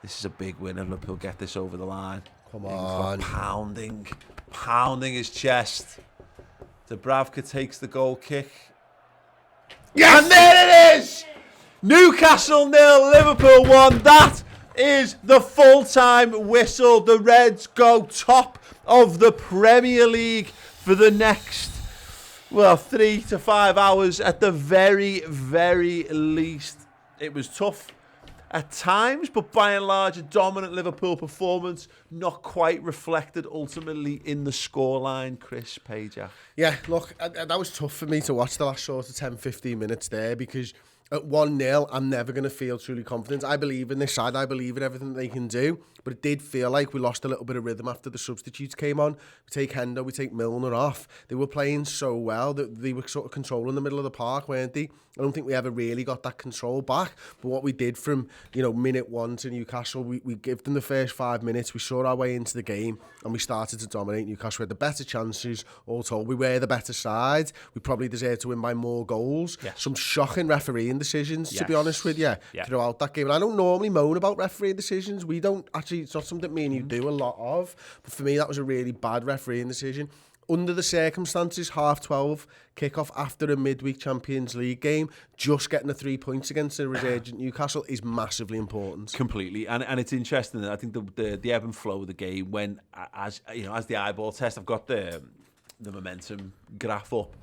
This is a big win, and Liverpool get this over the line. Come on. Pounding his chest. Dubravka takes the goal kick. Yes! And there it is! Newcastle 0, Liverpool 1. That is the full-time whistle. The Reds go top of the Premier League for the next, 3 to 5 hours at the very, very least. It was tough at times, but by and large, a dominant Liverpool performance, not quite reflected ultimately in the scoreline, Chris Pajak. Yeah, look, that was tough for me to watch the last sort of 10-15 minutes there, because at 1-0, I'm never going to feel truly confident. I believe in this side. I believe in everything they can do. But it did feel like we lost a little bit of rhythm after the substitutes came on. We take Hendo, we take Milner off. They were playing so well that they were sort of controlling the middle of the park, weren't they? I don't think we ever really got that control back. But what we did from, minute 1 to Newcastle, we gave them the first 5 minutes. We saw our way into the game and we started to dominate Newcastle. We had the better chances, all told. We were the better side. We probably deserved to win by more goals. Yes. Some shocking refereeing decisions, to be honest with you, Yeah. throughout that game. And I don't normally moan about refereeing decisions. We don't actually, it's not something me and you do a lot of. But for me, that was a really bad refereeing decision. Under the circumstances, 12:30 kickoff after a midweek Champions League game, just getting the 3 points against a resurgent Newcastle is massively important. Completely, and it's interesting that I think the ebb and flow of the game, when as the eyeball test, I've got the momentum graph up,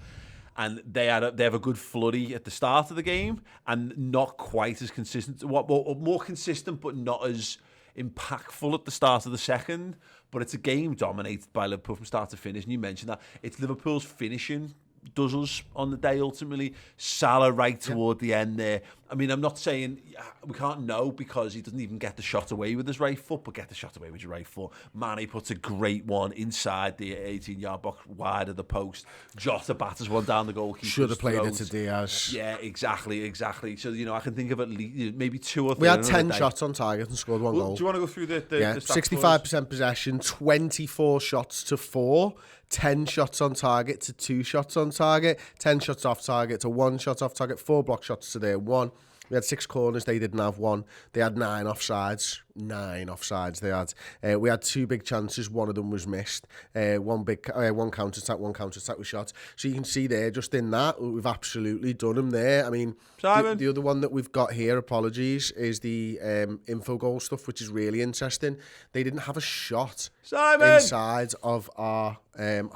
and they have a good flurry at the start of the game, and not quite as consistent. More consistent, but not as impactful at the start of the second. But it's a game dominated by Liverpool from start to finish, and you mentioned that. It's Liverpool's finishing does us on the day ultimately. Salah right toward the end there. I mean, I'm not saying we can't know because he doesn't even get the shot away with his right foot, but get the shot away with your right foot. Mane puts a great one inside the 18-yard box, wide of the post. Jota batters one down the goalkeeper's Should have played throat. it to Diaz. Yeah, exactly. So, I can think of at least maybe 2 or 3. We had 10 shots on target and scored 1 goal. Do you want to go through the stats 65% possession, 24 shots to 4, 10 shots on target to 2 shots on target, 10 shots off target to 1 shot off target, 4 block shots to their 1. We had 6 corners, they didn't have 1. They had 9 offsides. 9 offsides they had. We had 2 big chances, one of them was missed. One counter-attack, one counter-attack was shot. So you can see there, just in that, we've absolutely done them there. I mean, the other one that we've got here, apologies, is the info goal stuff, which is really interesting. They didn't have a shot inside of our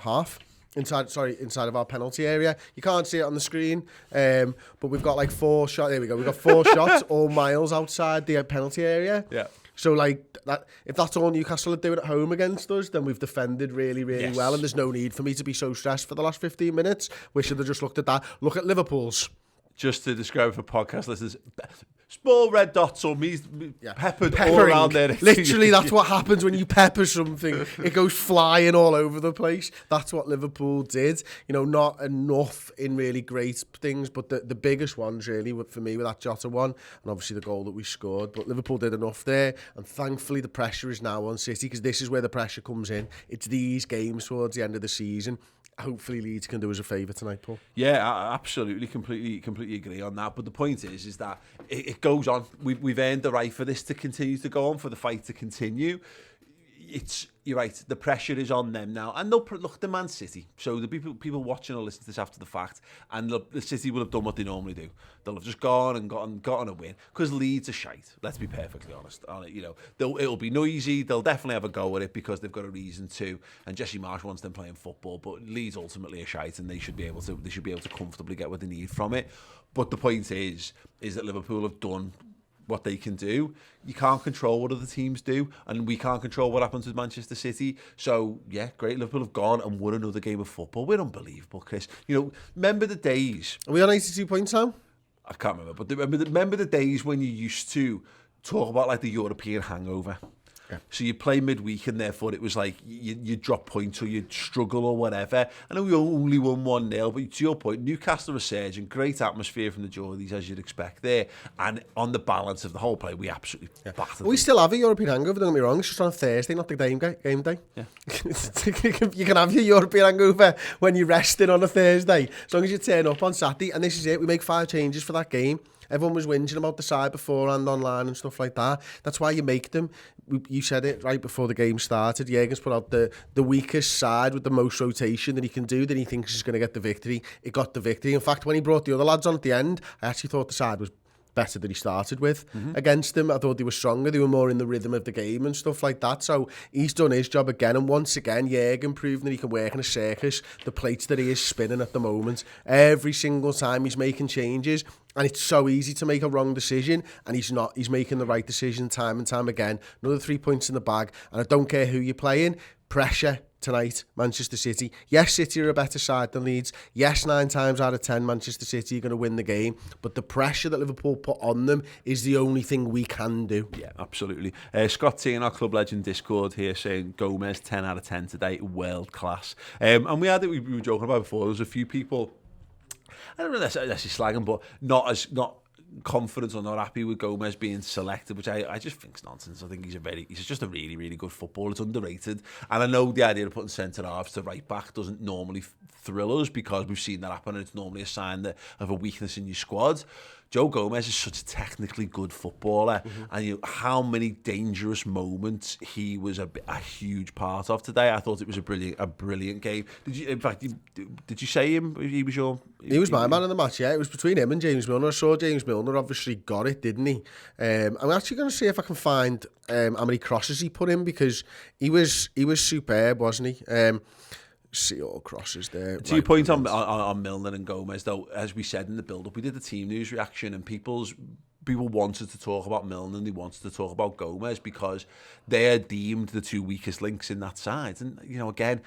half. Inside of our penalty area. You can't see it on the screen, but we've got 4 shots. There we go. We've got 4 shots all miles outside the penalty area. Yeah. So that, if that's all Newcastle are doing at home against us, then we've defended really, really well, and there's no need for me to be so stressed for the last 15 minutes. We should have just looked at that. Look at Liverpool's. Just to describe for podcast listeners, small red dots or peppered all around there. Literally, that's what happens when you pepper something. It goes flying all over the place. That's what Liverpool did. Not enough in really great things, but the biggest ones really for me were that Jota one, and obviously the goal that we scored. But Liverpool did enough there, and thankfully the pressure is now on City, because this is where the pressure comes in. It's these games towards the end of the season. Hopefully Leeds can do us a favour tonight, Paul. Yeah, absolutely, completely agree on that. But the point is that it goes on. We've earned the right for this to continue to go on, for the fight to continue. You're right. The pressure is on them now, and they'll look the Man City. So the people watching or listening to this after the fact, and the City will have done what they normally do. They'll have just gone and gotten a win, because Leeds are shite. Let's be perfectly honest. It'll be noisy. They'll definitely have a go at it because they've got a reason to. And Jesse Marsh wants them playing football, but Leeds ultimately are shite, and they should be able to comfortably get what they need from it. But the point is that Liverpool have done what they can do. You can't control what other teams do, and we can't control what happens with Manchester City. So yeah, great, Liverpool have gone and won another game of football. We're unbelievable, Chris. Remember the days? Are we on 82 points now? I can't remember, but remember the days when you used to talk about the European hangover. Yeah. So you play midweek, and therefore it was you drop points or you'd struggle or whatever. I know we only won 1-0, but to your point, Newcastle resurgent, great atmosphere from the Geordies, as you'd expect there. And on the balance of the whole play, we absolutely battered We still have a European hangover, don't get me wrong. It's just on a Thursday, not the game day. Yeah. You can have your European hangover when you're resting on a Thursday, as long as you turn up on Saturday. And this is it, we make 5 changes for that game. Everyone was whinging about the side beforehand online and stuff like that. That's why you make them. You said it right before the game started. Jurgen's put out the weakest side with the most rotation that he can do, that he thinks is going to get the victory. It got the victory. In fact, when he brought the other lads on at the end, I actually thought the side was better that he started with against them. I thought they were stronger. They were more in the rhythm of the game and stuff like that. So he's done his job again. And once again, Jurgen proving that he can work in a circus. The plates that he is spinning at the moment, every single time he's making changes. And it's so easy to make a wrong decision, and he's not. He's making the right decision time and time again. Another 3 points in the bag, and I don't care who you're playing. Pressure tonight, Manchester City. Yes, City are a better side than Leeds. Yes, 9 times out of 10, Manchester City are going to win the game. But the pressure that Liverpool put on them is the only thing we can do. Yeah, absolutely. Scott T in our Club Legend Discord here saying Gomez 10 out of 10 today, world class. And we had it. We were joking about before. There was a few people, I don't know necessarily slagging, but not confident or not happy with Gomez being selected, which I just think's nonsense. I think he's just a really, really good footballer. It's underrated. And I know the idea of putting centre halves to right back doesn't normally thrill us, because we've seen that happen, and it's normally a sign of a weakness in your squad. Joe Gomez is such a technically good footballer, and how many dangerous moments he was a huge part of today. I thought it was a brilliant game. Did you say him? He was my man of the match. Yeah, it was between him and James Milner. I saw James Milner obviously got it, didn't he? I'm actually going to see if I can find how many crosses he put in, because he was superb, wasn't he? See all crosses there. To your point on Milner and Gomez, though, as we said in the build-up, we did the team news reaction, and people wanted to talk about Milner and they wanted to talk about Gomez because they are deemed the 2 weakest links in that side. And again,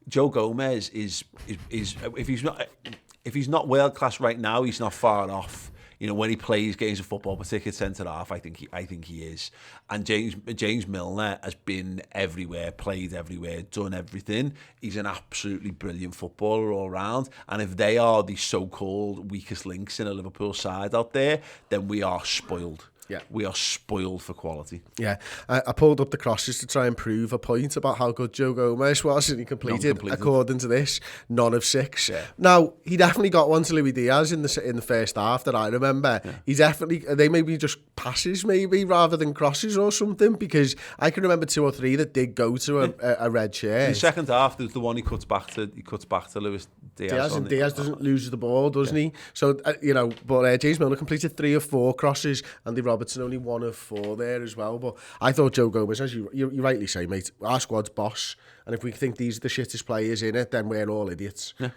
Joe Gomez is if he's not world class right now, he's not far off. When he plays games of football, particularly centre half, I think he is. And James Milner has been everywhere, played everywhere, done everything. He's an absolutely brilliant footballer all round. And if they are the so-called weakest links in a Liverpool side out there, then we are spoiled. Yeah, we are spoiled for quality. Yeah, I pulled up the crosses to try and prove a point about how good Joe Gomez was, and he completed. According to this, none of 6. Yeah. Now, he definitely got one to Luis Diaz in the first half that I remember. Yeah. He definitely, they maybe just passes maybe rather than crosses or something, because I can remember 2 or 3 that did go to a red shirt. In the second half, there's the one he cuts back to Luis Diaz. And Diaz doesn't lose the ball, doesn't he? So, but James Milner completed 3 or 4 crosses, and the Robertson only 1 of 4 there as well. But I thought Joe Gomez, as you rightly say, mate, our squad's boss, and if we think these are the shittest players in it, then we're all idiots. Yeah.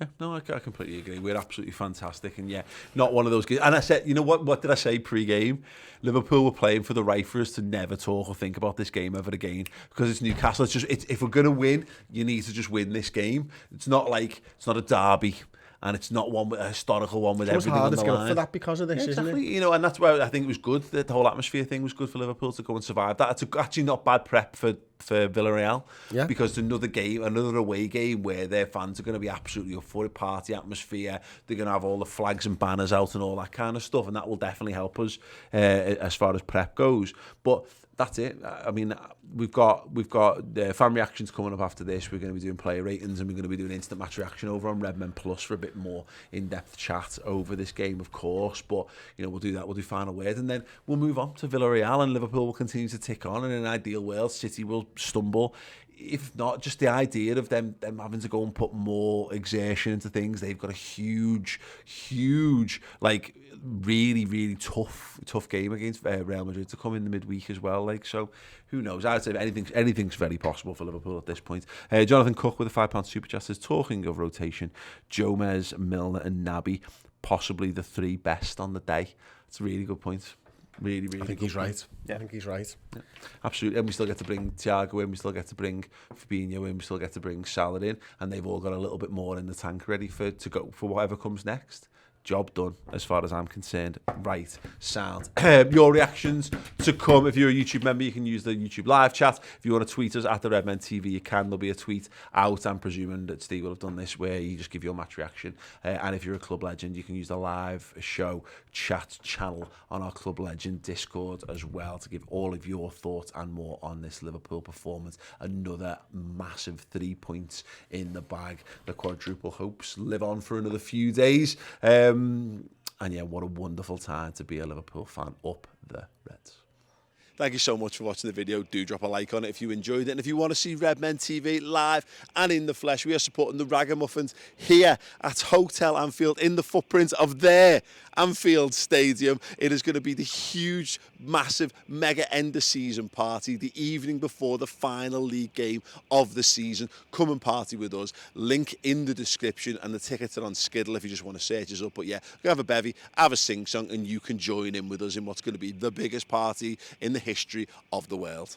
Yeah, no, I completely agree. We're absolutely fantastic, and not one of those games. And I said, what did I say pre-game? Liverpool were playing for the right for us to never talk or think about this game ever again, because it's Newcastle. If we're going to win, you need to just win this game. It's not a derby. And it's not a historical one with everything on the line. For that because of this, exactly, isn't it? And that's why I think it was good. The whole atmosphere thing was good for Liverpool to go and survive that. It's actually not bad prep for Villarreal, because it's another away game where their fans are going to be absolutely up for it, party atmosphere. They're going to have all the flags and banners out and all that kind of stuff, and that will definitely help us as far as prep goes. But that's it. I mean, we've got fan reactions coming up after this. We're going to be doing player ratings, and we're going to be doing instant match reaction over on Redmen Plus for a bit more in-depth chat over this game, of course. But we'll do that. We'll do final word, and then we'll move on to Villarreal, and Liverpool will continue to tick on. And in an ideal world, City will stumble. If not, just the idea of them having to go and put more exertion into things. They've got a huge, really, really tough game against Real Madrid to come in the midweek as well. So who knows? I'd say anything's very possible for Liverpool at this point. Jonathan Cook with a £5 super chat says, talking of rotation, Gomez, Milner and Naby, possibly the 3 best on the day. It's a really good point. Really, really. I think he's right. Yeah, I think he's right. Yeah. Absolutely. And we still get to bring Thiago in, we still get to bring Fabinho in, we still get to bring Salah in, and they've all got a little bit more in the tank ready to go for whatever comes next. Job done, as far as I'm concerned. Right, sound. Your reactions to come. If you're a YouTube member, you can use the YouTube live chat. If you want to tweet us at the Redmen TV, you can. There'll be a tweet out. I'm presuming that Steve will have done this, where you just give your match reaction. And if you're a Club Legend, you can use the live show chat channel on our Club Legend Discord as well to give all of your thoughts and more on this Liverpool performance. Another massive 3 points in the bag. The quadruple hopes live on for another few days. And yeah, what a wonderful time to be a Liverpool fan. Up the Reds. Thank you so much for watching the video. Do drop a like on it if you enjoyed it. And if you want to see Redmen TV live and in the flesh, we are supporting the Ragamuffins here at Hotel Anfield in the footprint of their Anfield Stadium. It is going to be the huge, massive, mega end of season party the evening before the final league game of the season. Come and party with us. Link in the description, and the tickets are on Skiddle if you just want to search us up. But yeah, we're going to have a bevy, have a sing-song, and you can join in with us in what's going to be the biggest party in the history of the world.